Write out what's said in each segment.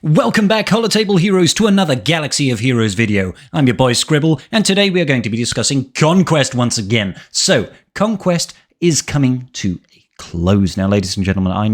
Welcome back, Holotable Heroes, to another Galaxy of Heroes video. I'm your boy Scribble, and today we are going to be discussing Conquest once again. So, Conquest is coming to a close now, ladies and gentlemen. I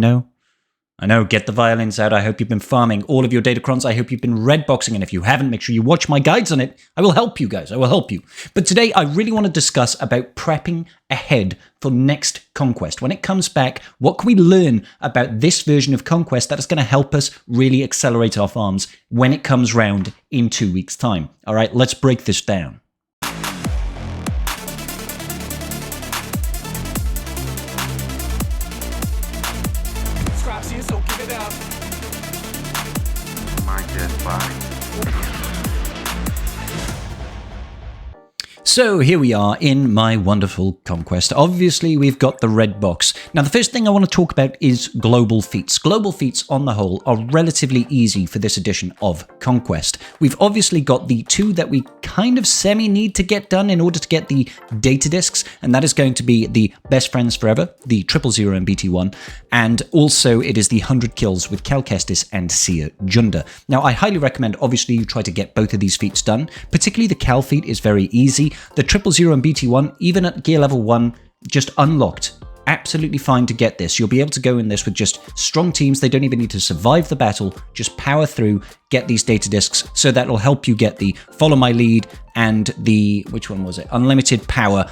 know, get the violins out. I hope you've been farming all of your datacrons. I hope you've been red boxing, and if you haven't, make sure you watch my guides on it. I will help you guys, I will help you. But today, I really want to discuss about prepping ahead for next Conquest. When it comes back, what can we learn about this version of Conquest that is going to help us really accelerate our farms when it comes round in 2 weeks' time? All right, let's break this down. So here we are in my wonderful Conquest. Obviously, we've got the red box. Now, the first thing I want to talk about is global feats. Global feats, on the whole, are relatively easy for this edition of Conquest. We've obviously got the two that we kind of semi-need to get done in order to get the data discs, and that is going to be the Best Friends Forever, the 000 and BT1, and also it is the 100 kills with Cal Kestis and Seer Junda. Now, I highly recommend, obviously, you try to get both of these feats done. Particularly the Cal feat is very easy. The 000 and BT1, even at gear level 1, just unlocked. Absolutely fine to get this. You'll be able to go in this with just strong teams. They don't even need to survive the battle. Just power through, get these data discs. So that'll help you get the Follow My Lead and the, which one was it? Unlimited Power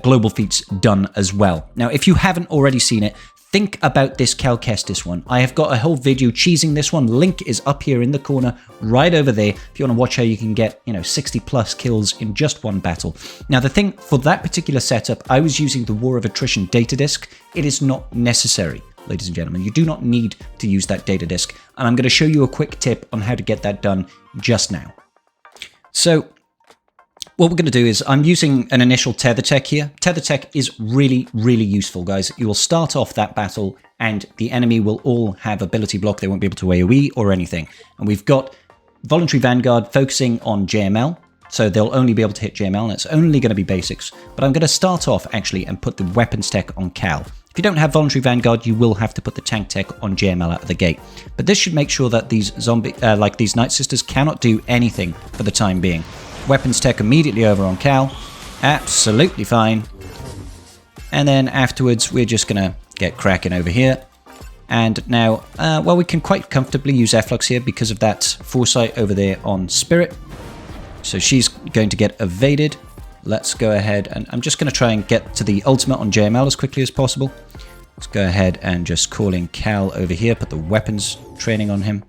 global feats done as well. Now, if you haven't already seen it, think about this Cal Kestis one. I have got a whole video cheesing this one. Link is up here in the corner, right over there, if you want to watch how you can get, 60 plus kills in just one battle. Now, the thing for that particular setup, I was using the War of Attrition data disc. It is not necessary, ladies and gentlemen. You do not need to use that data disc. And I'm going to show you a quick tip on how to get that done just now. So, what we're going to do is I'm using an initial tether tech here. Tether tech is really, really useful, guys. You will start off that battle and the enemy will all have ability block. They won't be able to AoE or anything. And we've got Voluntary Vanguard focusing on JML. So they'll only be able to hit JML and it's only going to be basics. But I'm going to start off actually and put the weapons tech on Cal. If you don't have Voluntary Vanguard, you will have to put the tank tech on JML out of the gate. But this should make sure that these these Nightsisters cannot do anything for the time being. Weapons tech immediately over on Cal. Absolutely fine. And then afterwards, we're just going to get cracking over here. And now, well, we can quite comfortably use Efflux here because of that foresight over there on Spirit. So she's going to get evaded. Let's go ahead and I'm just going to try and get to the ultimate on JML as quickly as possible. Let's go ahead and just call in Cal over here, put the weapons training on him.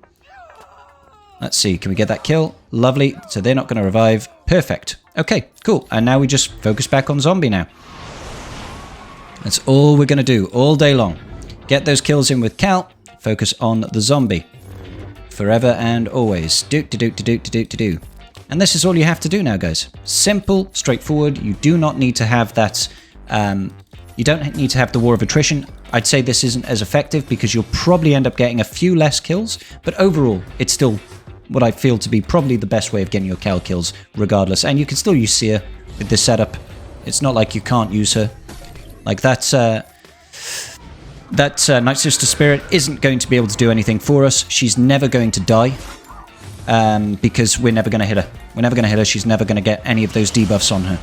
Let's see, can we get that kill? Lovely. So they're not going to revive. Perfect. Okay, cool. And now we just focus back on zombie now. That's all we're going to do all day long. Get those kills in with Cal. Focus on the zombie. Forever and always. Do. And this is all you have to do now, guys. Simple, straightforward. You do not need to have that... you don't need to have the War of Attrition. I'd say this isn't as effective because you'll probably end up getting a few less kills. But overall, it's still what I feel to be probably the best way of getting your Cal kills regardless. And you can still use Seer with this setup. It's not like you can't use her. Like that Nightsister Spirit isn't going to be able to do anything for us. She's never going to die because we're never going to hit her. We're never going to hit her. She's never going to get any of those debuffs on her.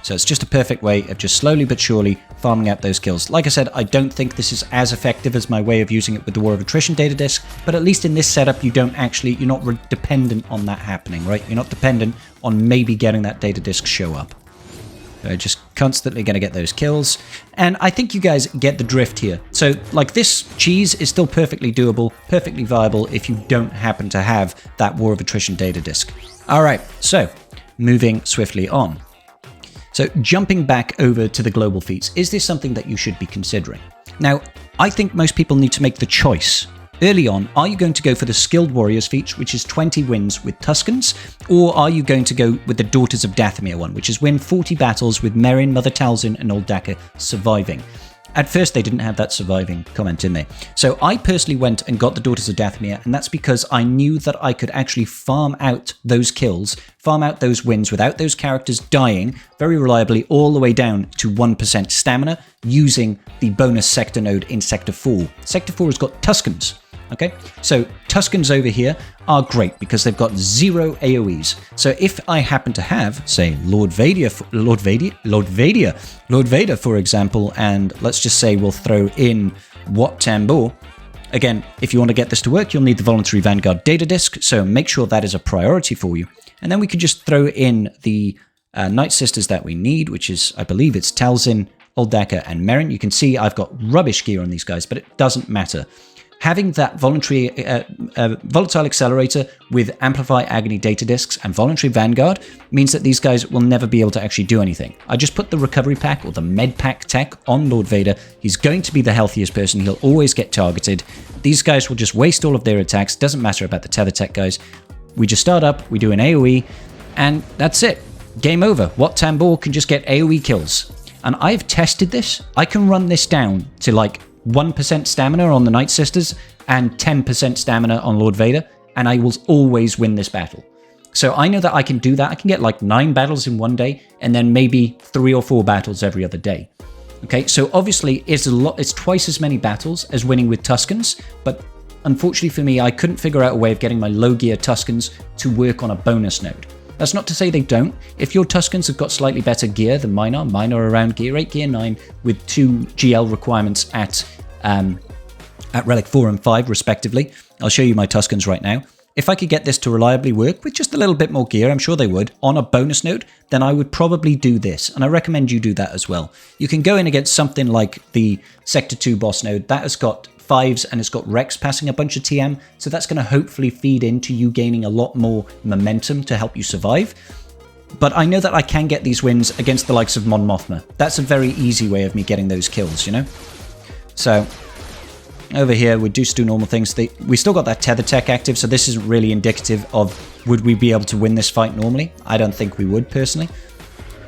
So it's just a perfect way of just slowly but surely farming out those kills. Like I said, I don't think this is as effective as my way of using it with the War of Attrition data disc, but at least in this setup, you're not dependent on that happening, right? You're not dependent on maybe getting that data disc show up. So just constantly going to get those kills. And I think you guys get the drift here. So like this cheese is still perfectly doable, perfectly viable if you don't happen to have that War of Attrition data disc. All right, so moving swiftly on. So jumping back over to the global feats, is this something that you should be considering? Now, I think most people need to make the choice. Early on, are you going to go for the Skilled Warriors feat, which is 20 wins with Tuskens, or are you going to go with the Daughters of Dathomir one, which is win 40 battles with Meryn, Mother Talzin, and Old Daka surviving? At first, they didn't have that surviving comment in there. So I personally went and got the Daughters of Dathomir, and that's because I knew that I could actually farm out those kills, farm out those wins without those characters dying very reliably all the way down to 1% stamina using the bonus sector node in Sector 4. Sector 4 has got Tuskens. Okay, so Tuskens over here are great because they've got 0 AoEs. So if I happen to have, say, Lord Vader, for example, and let's just say we'll throw in Wat Tambor. Again, if you want to get this to work, you'll need the Voluntary Vanguard data disk, so make sure that is a priority for you. And then we could just throw in the Nightsisters that we need, which is, I believe it's Talzin, Uldaka, and Merrin. You can see I've got rubbish gear on these guys, but it doesn't matter. Having that voluntary volatile accelerator with Amplify, Agony data disks and Voluntary Vanguard means that these guys will never be able to actually do anything. I just put the recovery pack or the med pack tech on Lord Vader. He's going to be the healthiest person. He'll always get targeted. These guys will just waste all of their attacks. Doesn't matter about the tether tech guys. We just start up, we do an AoE, and that's it. Game over. Wat Tambor can just get AoE kills. And I've tested this. I can run this down to like 1% stamina on the Nightsisters and 10% stamina on Lord Vader, and I will always win this battle. So I know that I can do that. I can get like 9 battles in one day, and then maybe 3 or 4 battles every other day. Okay, so obviously it's twice as many battles as winning with Tuskens, but unfortunately for me, I couldn't figure out a way of getting my low gear Tuskens to work on a bonus node. That's not to say they don't. If your Tuskens have got slightly better gear than mine are around gear 8, gear 9, with 2 GL requirements at Relic 4 and 5 respectively. I'll show you my Tuskens right now. If I could get this to reliably work with just a little bit more gear, I'm sure they would, on a bonus node, then I would probably do this, and I recommend you do that as well. You can go in against something like the Sector 2 boss node. That has got 5s and it's got Rex passing a bunch of TM, so that's going to hopefully feed into you gaining a lot more momentum to help you survive. But I know that I can get these wins against the likes of Mon Mothma. That's a very easy way of me getting those kills, you know? So over here, we just do normal things. We still got that tether tech active, so this isn't really indicative of would we be able to win this fight normally. I don't think we would, personally.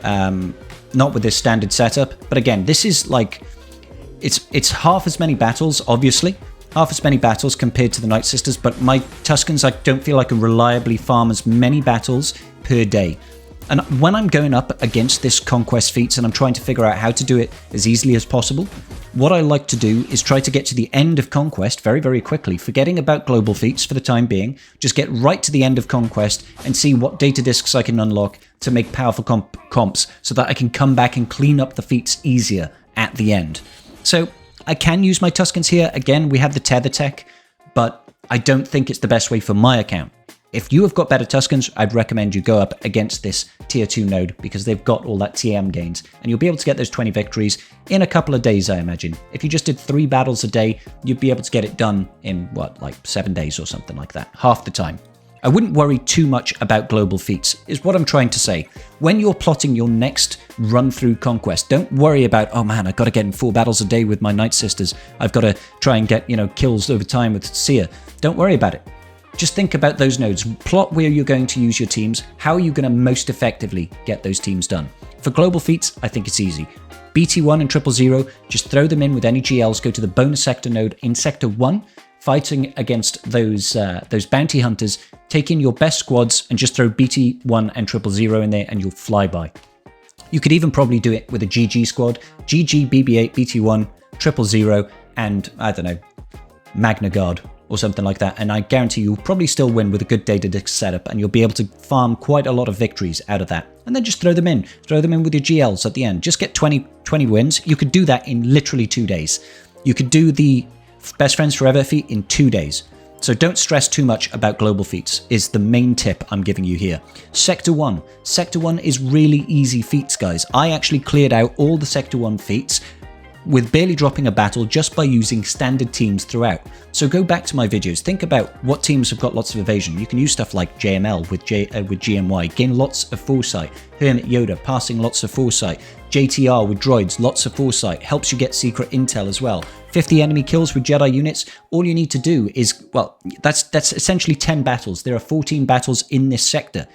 Not with this standard setup. But again, this is like... It's half as many battles, obviously. Half as many battles compared to the Nightsisters, but my Tuskens, I don't feel I can reliably farm as many battles per day. And when I'm going up against this Conquest Feats and I'm trying to figure out how to do it as easily as possible, what I like to do is try to get to the end of Conquest very, very quickly, forgetting about Global Feats for the time being, just get right to the end of Conquest and see what data disks I can unlock to make powerful comps so that I can come back and clean up the feats easier at the end. So I can use my Tuskens here. Again, we have the tether tech, but I don't think it's the best way for my account. If you have got better Tuskens, I'd recommend you go up against this tier 2 node because they've got all that TM gains and you'll be able to get those 20 victories in a couple of days, I imagine. If you just did 3 battles a day, you'd be able to get it done in, what, like 7 days or something like that, half the time. I wouldn't worry too much about global feats, is what I'm trying to say. When you're plotting your next run through Conquest, don't worry about, oh man, I've got to get in 4 battles a day with my Nightsisters. I've got to try and get, kills over time with Seer. Don't worry about it. Just think about those nodes. Plot where you're going to use your teams. How are you going to most effectively get those teams done? For global feats, I think it's easy. BT1 and 000, just throw them in with any GLs, go to the bonus sector node in Sector 1, fighting against those bounty hunters, take in your best squads and just throw BT1 and 000 in there and you'll fly by. You could even probably do it with a GG squad, GG, BB8, BT1, 000, and, I don't know, Magna Guard or something like that, and I guarantee you'll probably still win with a good data disk setup, and you'll be able to farm quite a lot of victories out of that. And then just throw them in with your GLs at the end. Just get 20 wins. You could do that in literally 2 days. You could do the Best Friends Forever feat in 2 days. So don't stress too much about global feats, is the main tip I'm giving you here. Sector 1. Sector 1 is really easy feats, guys. I actually cleared out all the Sector 1 feats with barely dropping a battle just by using standard teams throughout. So go back to my videos, think about what teams have got lots of evasion. You can use stuff like JML with GMY, gain lots of foresight. Hermit Yoda, passing lots of foresight. JTR with droids, lots of foresight, helps you get secret intel as well. 50 enemy kills with Jedi units, all you need to do is, well, that's essentially 10 battles. There are 14 battles in this sector.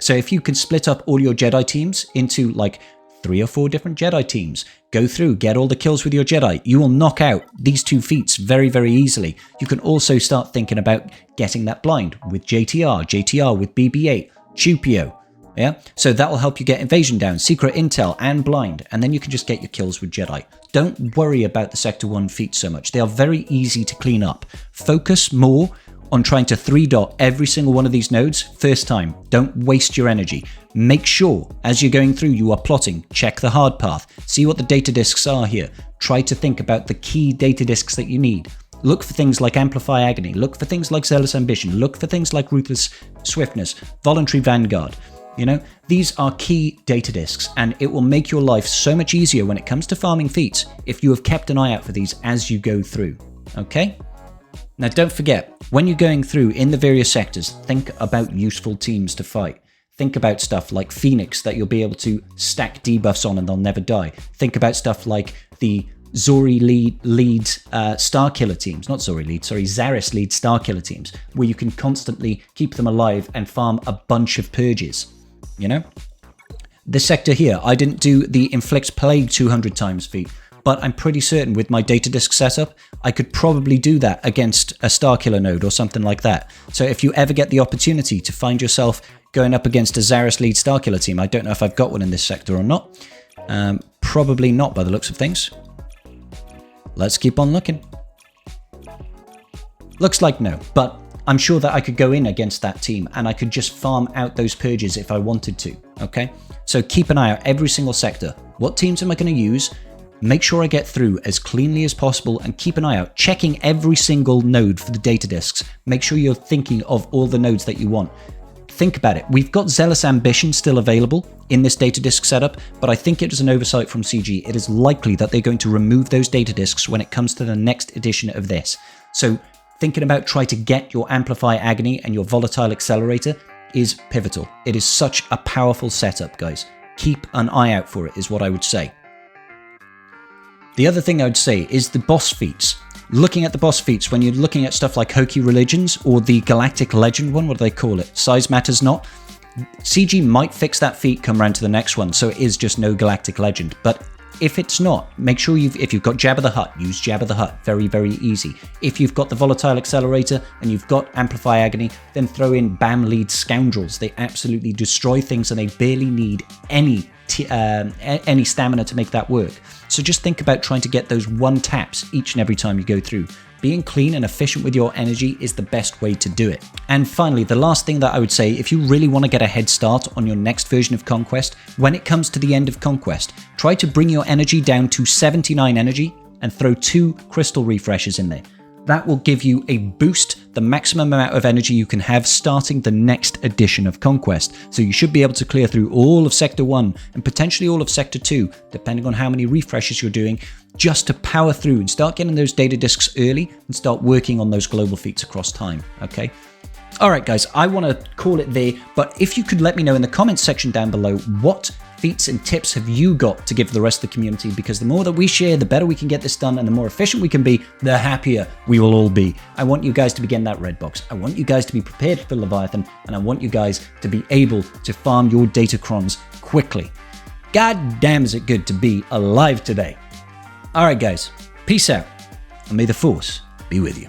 So if you can split up all your Jedi teams into like 3 or 4 different Jedi teams, go through, get all the kills with your Jedi, you will knock out these 2 feats very, very easily. You can also start thinking about getting that blind with JTR with BB-8, Chupio. Yeah, so that will help you get evasion down, secret intel, and blind, and then you can just get your kills with Jedi. Don't worry about the Sector 1 feats so much. They are very easy to clean up. Focus more on trying to 3-dot every single one of these nodes first time. Don't waste your energy. Make sure, as you're going through, you are plotting. Check the hard path. See what the data discs are here. Try to think about the key data discs that you need. Look for things like Amplify Agony. Look for things like Zealous Ambition. Look for things like Ruthless Swiftness, Voluntary Vanguard. You know, these are key data discs, and it will make your life so much easier when it comes to farming feats if you have kept an eye out for these as you go through. Okay? Now, don't forget, when you're going through in the various sectors, think about useful teams to fight. Think about stuff like Phoenix that you'll be able to stack debuffs on and they'll never die. Think about stuff like the Zori leads Starkiller teams, not Zori lead, sorry, Xaereth leads Starkiller teams, where you can constantly keep them alive and farm a bunch of purges, you know? This sector here, I didn't do the Inflict Plague 200 times feat, but I'm pretty certain with my data disk setup, I could probably do that against a Starkiller node or something like that. So if you ever get the opportunity to find yourself going up against a Xaereth lead Starkiller team, I don't know if I've got one in this sector or not. Probably not by the looks of things. Let's keep on looking. Looks like no, but I'm sure that I could go in against that team and I could just farm out those purges if I wanted to, okay? So keep an eye out every single sector. What teams am I going to use? Make sure I get through as cleanly as possible and keep an eye out, checking every single node for the data discs. Make sure you're thinking of all the nodes that you want. Think about it. We've got Zealous Ambition still available in this data disk setup, but I think it is an oversight from CG. It is likely that they're going to remove those data discs when it comes to the next edition of this. So thinking about trying to get your Amplify Agony and your Volatile Accelerator is pivotal. It is such a powerful setup, guys. Keep an eye out for it is what I would say. The other thing I would say is the boss feats. Looking at the boss feats, when you're looking at stuff like Hokey Religions or the Galactic Legend one, what do they call it? Size Matters Not. CG might fix that feat come around to the next one, so it is just no Galactic Legend. But if it's not, make sure if you've got Jabba the Hutt, use Jabba the Hutt. Very, very easy. If you've got the Volatile Accelerator and you've got Amplify Agony, then throw in BAM lead Scoundrels. They absolutely destroy things and they barely need any stamina to make that work. So just think about trying to get those one taps each and every time you go through. Being clean and efficient with your energy is the best way to do it. And finally, the last thing that I would say, if you really want to get a head start on your next version of Conquest, when it comes to the end of Conquest, try to bring your energy down to 79 energy and throw 2 crystal refreshes in there. That will give you a boost, the maximum amount of energy you can have starting the next edition of Conquest. So you should be able to clear through all of Sector 1 and potentially all of Sector 2, depending on how many refreshes you're doing, just to power through and start getting those data discs early and start working on those global feats across time, okay? Alright guys, I want to call it there, but if you could let me know in the comments section down below what feats and tips have you got to give the rest of the community, because the more that we share, the better we can get this done, and the more efficient we can be, the happier we will all be. I want you guys to be getting that red box. I want you guys to be prepared for Leviathan, and I want you guys to be able to farm your datacrons quickly. God damn is it good to be alive today. Alright guys, peace out, and may the Force be with you.